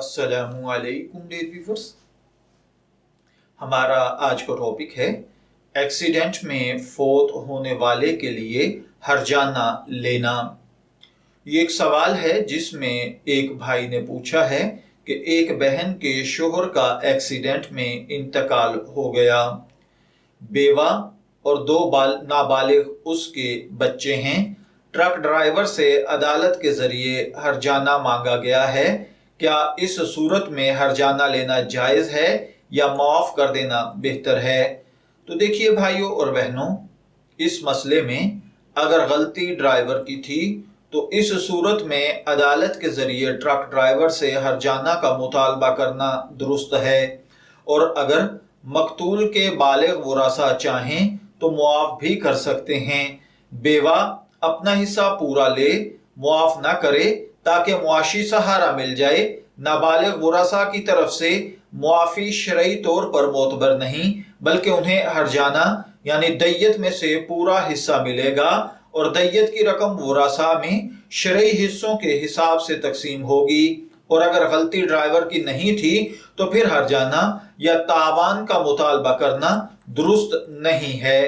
अस्सलामु अलैकुम dear viewers. हमारा आज का टॉपिक है एक्सीडेंट में फौत होने वाले के लिए हर्जाना लेना। ये एक सवाल है जिसमें एक भाई ने पूछा है कि एक बहन के शोहर का एक्सीडेंट में इंतकाल हो गया। बेवा और दो नाबालिग उसके बच्चे हैं। ट्रक ड्राइवर से अदालत के जरिए हर्जाना मांगा गया है। क्या इस सूरत में हर्जाना लेना जायज़ है या माफ़ कर देना बेहतर है? तो देखिए भाइयों और बहनों, इस मसले में अगर गलती ड्राइवर की थी तो इस सूरत में अदालत के ज़रिए ट्रक ड्राइवर से हर्जाना का मुतालबा करना दुरुस्त है। और अगर मकतूल के बालिग वरासा चाहें तो मुआफ़ भी कर सकते हैं। बेवा अपना हिस्सा पूरा ले, मुआफ़ ना करे ताकि मुआशी सहारा मिल जाए। नाबालिग वरासा की तरफ से मुआफ़ी शरई तौर पर मोतबर नहीं, बल्कि उन्हें हर्जाना यानी दैयत में से पूरा हिस्सा मिलेगा और दैयत की रकम वरासा में शरई हिस्सों के हिसाब से तकसीम होगी। और अगर गलती ड्राइवर की नहीं थी तो फिर हर्जाना या तावान का मुतालबा करना दुरुस्त नहीं है।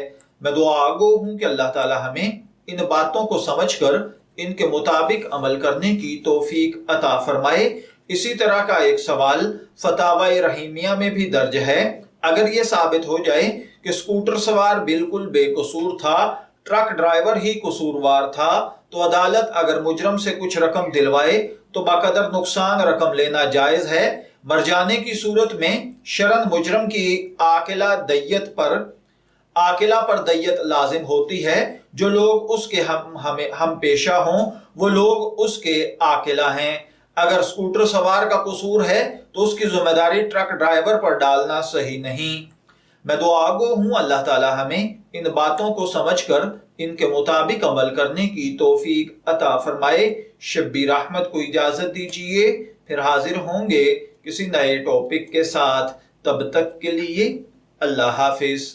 मैं दुआ गो हूँ कि अल्लाह ताला हमें इन बातों को समझकर इनके मुताबिक अमल करने की तौफीक अता फरमाए। इसी तरह का एक सवाल फतावा रहीमिया में भी दर्ज है। अगर ये साबित हो जाए कि स्कूटर सवार बिल्कुल बेकसूर था, ट्रक ड्राइवर ही कसूरवार था, तो अदालत अगर मुजरम से कुछ रकम दिलवाए तो बाकदर नुकसान रकम लेना जायज है। मरजाने की सूरत में शरन मुजरम की आकिला पर दैयत लाजिम होती है। जो लोग उसके हम पेशा हों वो लोग उसके आकिला हैं। अगर स्कूटर सवार का कसूर है तो उसकी जिम्मेदारी ट्रक ड्राइवर पर डालना सही नहीं। मैं दुआ गो हूँ अल्लाह ताला हमें इन बातों को समझकर इनके मुताबिक अमल करने की तौफीक अता फरमाए। शब्बीर अहमद को इजाजत दीजिए, फिर हाजिर होंगे किसी नए टॉपिक के साथ। तब तक के लिए अल्लाह हाफिज।